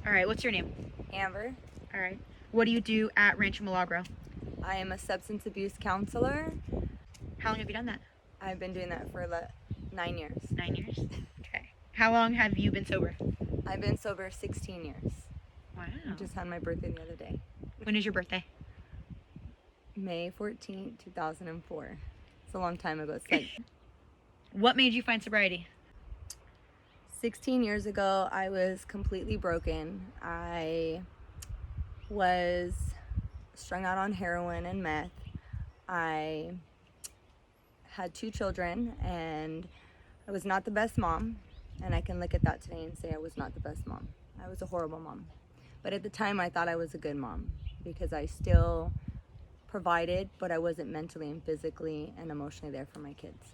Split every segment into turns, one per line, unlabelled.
All right, what's your name?
Amber.
All right. What do you do at Rancho Milagro?
I am a substance abuse counselor.
How long have you done that?
I've been doing that for 9 years.
9 years? Okay. How long have you been sober?
I've been sober 16 years.
Wow.
I just had my birthday the other day.
When is your birthday?
May 14th, 2004. It's a long time ago. It's like
What made you find sobriety?
16 years ago, I was completely broken. I was strung out on heroin and meth. I had 2 children, and I was not the best mom. And I can look at that today and say I was not the best mom. I was a horrible mom. But at the time, I thought I was a good mom because I still provided, but I wasn't mentally and physically and emotionally there for my kids.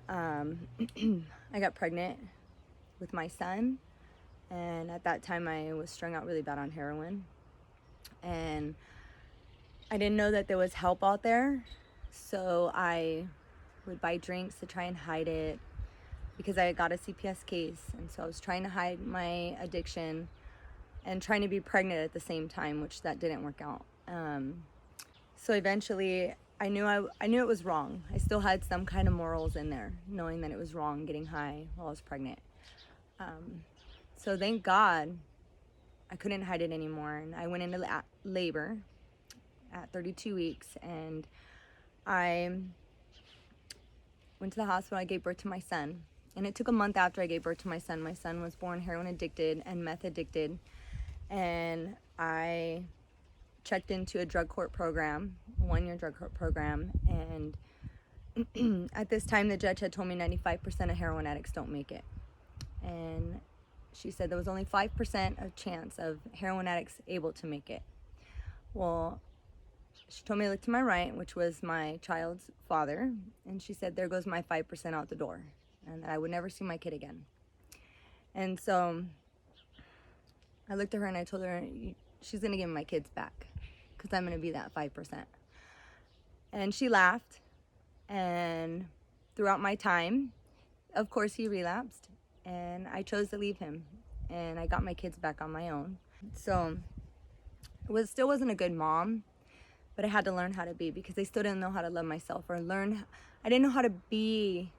I got pregnant with my son, and at that time I was strung out really bad on heroin, and I didn't know that there was help out there, so I would buy drinks to try and hide it because I got a CPS case, and so I was trying to hide my addiction and trying to be pregnant at the same time, which that didn't work out. So eventually I knew it was wrong. I still had some kind of morals in there, knowing that it was wrong getting high while I was pregnant. So thank God I couldn't hide it anymore, and I went into labor at 32 weeks, and I went to the hospital. I gave birth to my son, and it took a month after I gave birth to my son. My son was born heroin addicted and meth addicted, and I checked into a drug court program, a 1-year drug court program, and at this time the judge had told me 95% of heroin addicts don't make it, and she said there was only 5% of chance of heroin addicts able to make it. Well, she told me to look to my right, which was my child's father, and she said, there goes my 5% out the door, and that I would never see my kid again. And so I looked at her and I told her, she's gonna give me my kids back because I'm gonna be that 5%. And she laughed, and throughout my time, of course, he relapsed, and I chose to leave him, and I got my kids back on my own. So still wasn't a good mom, but I had to learn how to be, because I still didn't know how to love myself, or I didn't know how to be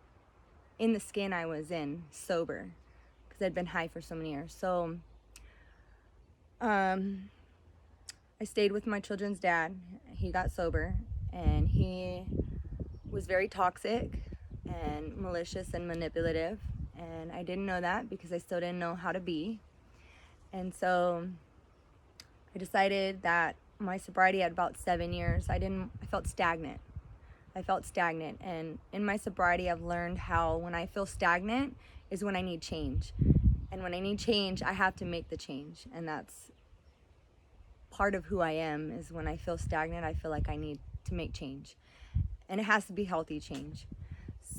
in the skin I was in, sober, because I'd been high for so many years. So I stayed with my children's dad. He got sober, and he was very toxic and malicious and manipulative, and I didn't know that because I still didn't know how to be. And so I decided that my sobriety at about 7 years, I felt stagnant. And in my sobriety, I've learned how when I feel stagnant is when I need change. And when I need change, I have to make the change. And that's part of who I am, is when I feel stagnant, I feel like I need to make change. And it has to be healthy change.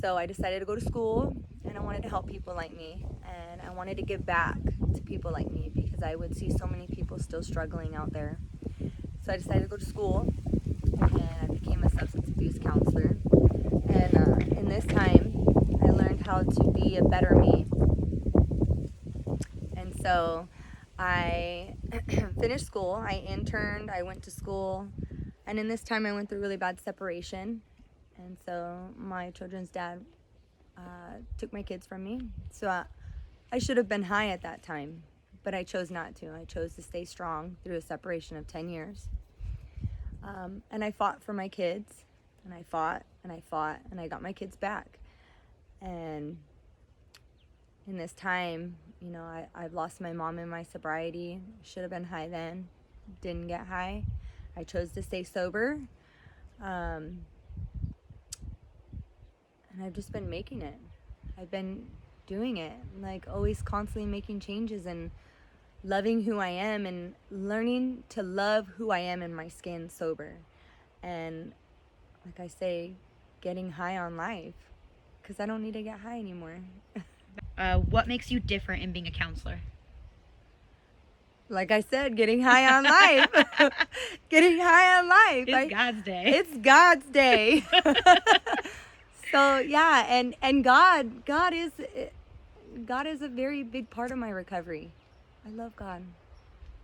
So I decided to go to school, and I wanted to help people like me. And I wanted to give back to people like me, because I would see so many people still struggling out there. So I decided to go to school, and I became a substance abuse counselor. And in this time, I learned how to be a better me. And so I finished school, I interned, I went to school, and in this time I went through really bad separation. And so my children's dad took my kids from me. So I should have been high at that time, but I chose not to. I chose to stay strong through a separation of 10 years. And I fought for my kids, and I fought, and I fought, and I got my kids back. And in this time, you know, I've lost my mom in my sobriety. Should have been high then, didn't get high. I chose to stay sober. And I've just been making it. I've been doing it, like always constantly making changes and loving who I am and learning to love who I am in my skin sober. And like I say, getting high on life, because I don't need to get high anymore.
What makes you different in being a counselor?
Like I said, getting high on life. Getting high on life.
It's God's day.
It's God's day. So yeah, and God is a very big part of my recovery. I love God.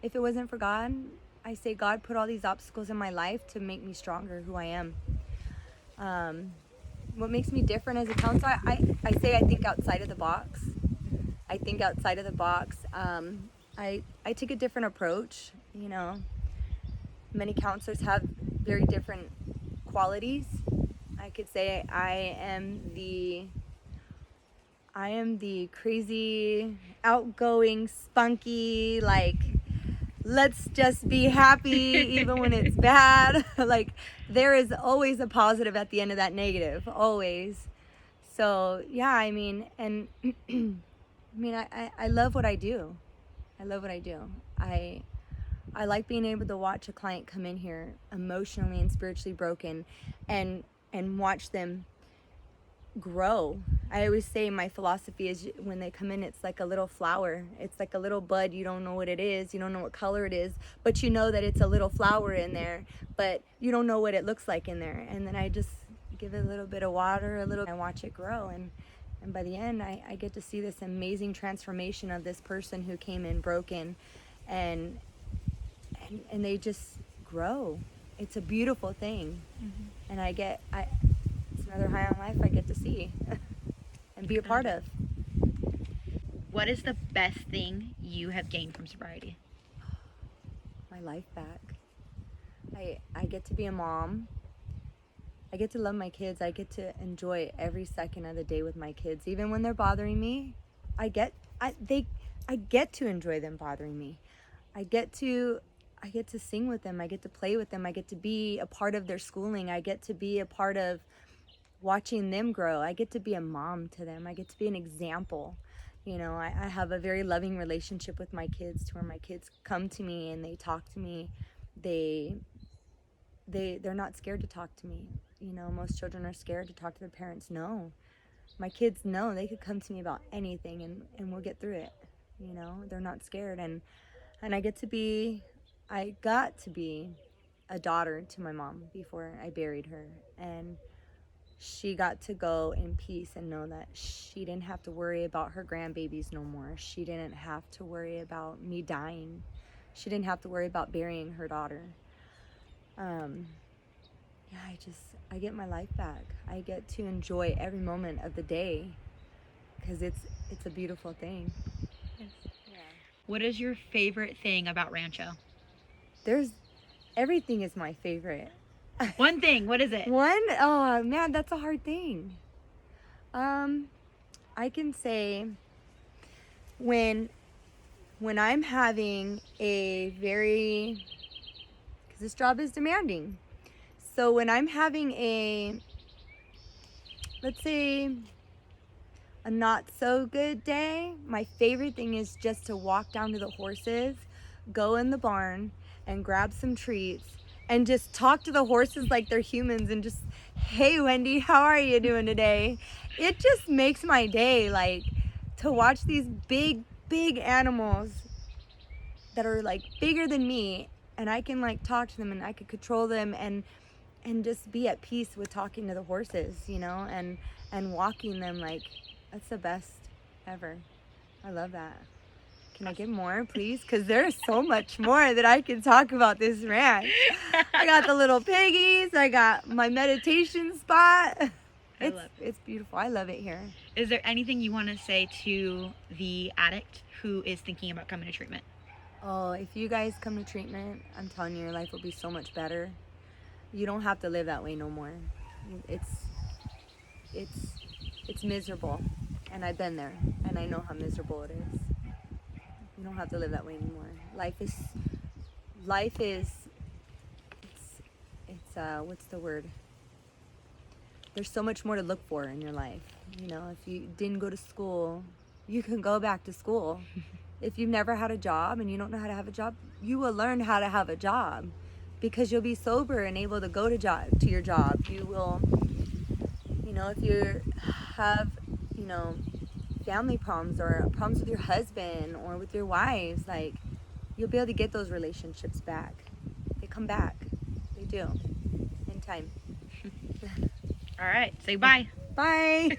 If it wasn't for God, I say God put all these obstacles in my life to make me stronger, who I am. What makes me different as a counselor, I say I think outside of the box. I think outside of the box. I take a different approach. You know, many counselors have very different qualities. I could say I am the crazy, outgoing, spunky, like, let's just be happy even when it's bad. Like, there is always a positive at the end of that negative, always. So yeah, I mean, and I love what I do. I love what I do. I like being able to watch a client come in here emotionally and spiritually broken, and watch them grow. I always say my philosophy is when they come in, it's like a little flower. It's like a little bud. You don't know what it is. You don't know what color it is, but you know that it's a little flower in there, but you don't know what it looks like in there. And then I just give it a little bit of water, I watch it grow. And by the end, I get to see this amazing transformation of this person who came in broken, and they just grow. It's a beautiful thing. And it's another high on life I get to see and be a part of.
What is the best thing you have gained from sobriety?
My life back. I get to be a mom. I get to love my kids. I get to enjoy every second of the day with my kids. Even when they're bothering me, I get to enjoy them bothering me. I get to sing with them. I get to play with them. I get to be a part of their schooling. I get to be a part of watching them grow. I get to be a mom to them. I get to be an example. You know, I have a very loving relationship with my kids, to where my kids come to me and they talk to me. They're not scared to talk to me. You know, most children are scared to talk to their parents. No, my kids know they could come to me about anything, and we'll get through it. You know, they're not scared. And I got to be a daughter to my mom before I buried her, and she got to go in peace and know that she didn't have to worry about her grandbabies no more. She didn't have to worry about me dying. She didn't have to worry about burying her daughter. I get my life back. I get to enjoy every moment of the day, because it's a beautiful thing.
Yes. Yeah. What is your favorite thing about Rancho?
Everything is my favorite.
One thing, what is it?
Oh man, that's a hard thing. I can say when I'm having because this job is demanding. So when I'm having let's say, a not so good day, my favorite thing is just to walk down to the horses, go in the barn and grab some treats, and just talk to the horses like they're humans, and just, hey Wendy, how are you doing today? It just makes my day, like, to watch these big animals that are like bigger than me, and I can like talk to them and I can control them, and just be at peace with talking to the horses, you know, and walking them. Like, that's the best ever. I love that. Can I get more, please? Because there's so much more that I can talk about this ranch. I got the little piggies. I got my meditation spot. It's beautiful. I love it here.
Is there anything you want to say to the addict who is thinking about coming to treatment?
Oh, if you guys come to treatment, I'm telling you, your life will be so much better. You don't have to live that way no more. It's miserable, and I've been there, and I know how miserable it is. You don't have to live that way anymore. Life is what's the word? There's so much more to look for in your life. You know, if you didn't go to school, you can go back to school. If you've never had a job and you don't know how to have a job, you will learn how to have a job, because you'll be sober and able to go to your job. You will, you know, if you have, you know, family problems or problems with your husband or with your wives, like, you'll be able to get those relationships back. They come back. They do. In time.
All right. Say bye.
Bye.